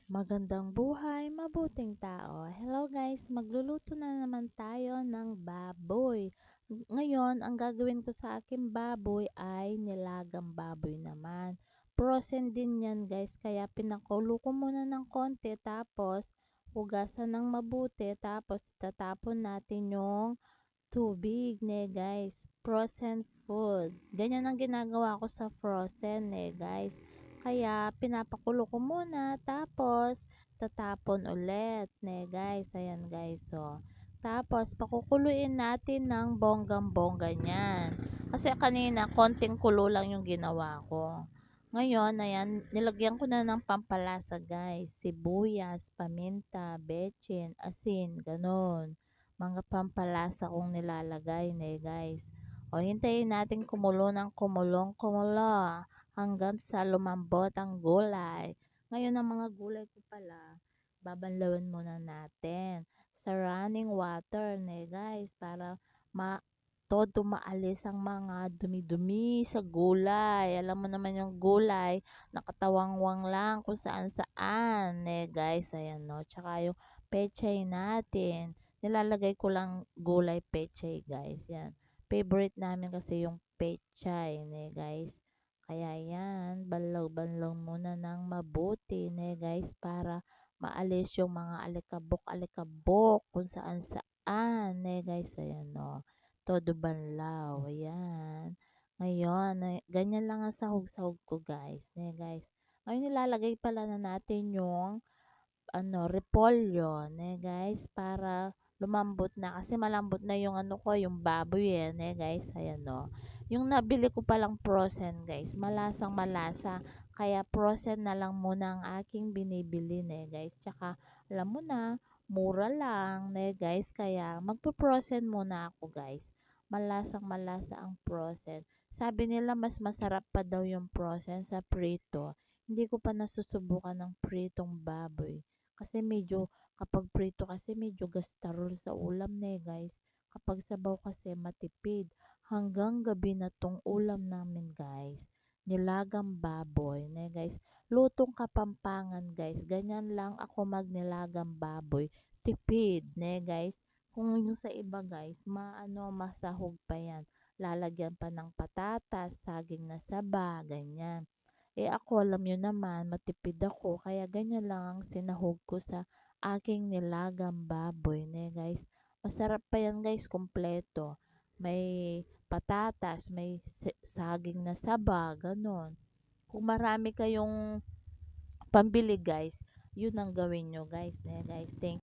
Magandang buhay, mabuting tao. Hello guys, magluluto na naman tayo ng baboy. Ngayon, ang gagawin ko sa aking baboy ay nilagang baboy naman. Frozen din yan guys, kaya pinakulo ko muna ng konti tapos hugasan ng mabuti tapos tatapon natin yung tubig guys. Frozen food. Ganyan ang ginagawa ko sa frozen guys. Kaya pinapakulo ko muna tapos tatapon ulit guys. Ayan guys so. Tapos pakukuluin natin ng bonggang-bongga niyan. Kasi kanina konting kulo lang yung ginawa ko. Ngayon, ayan, nilagyan ko na ng pampalasa guys. Sibuyas, paminta, bechin, asin, ganon mga pampalasa kong nilalagay guys. O hintayin natin kumulo ng kumulo hanggang sa lumambot ang gulay. Ngayon ang mga gulay ko pala, babanlawan muna natin sa running water guys para todo maalis ang mga dumi-dumi sa gulay. Alam mo naman yung gulay, nakatawangwang lang kung saan-saan guys. Ayan no. Tsaka yung pechay natin nilalagay ko lang gulay pechay guys. Yan. Favorite namin kasi yung pechay guys. Kaya yan, banlaw-banlaw muna ng mabuti guys para maalis yung mga alikabok-alikabok kung saan-saan guys. Ayan no. Todo banlaw. Ayan. Ngayon, ganyan lang ang sahog-sahog ko guys. Guys. Ngayon nilalagay pala na natin yung repolyo, guys, para lumambot na kasi malambot na yung ko, yung baboy guys. Ayan no. Yung nabili ko palang frozen, guys, malasang malasa. Kaya frozen na lang muna ang aking binibili, guys. Tsaka alam mo na, mura lang, guys. Kaya magpo-frozen muna ako, guys. Malasang malasa ang frozen. Sabi nila mas masarap pa daw yung frozen sa prito. Hindi ko pa nasusubukan ng pritong baboy. Kasi medyo, kapag prito kasi medyo gastarol sa ulam guys. Kapag sabaw kasi matipid. Hanggang gabi na tong ulam namin guys. Nilagang baboy guys. Lutong kapampangan guys. Ganyan lang ako magnilagang baboy. Tipid guys. Kung yung sa iba guys, masahog pa yan. Lalagyan pa ng patatas, saging na saba, ganyan. Ako alam niyo naman matipid ako kaya ganyan lang ang sinahog ko sa aking nilagang baboy guys. Masarap pa yan guys, kompleto. May patatas, may saging na saba, ganon. Kung marami kayong pambili guys, yun ang gawin nyo guys. Guys, thank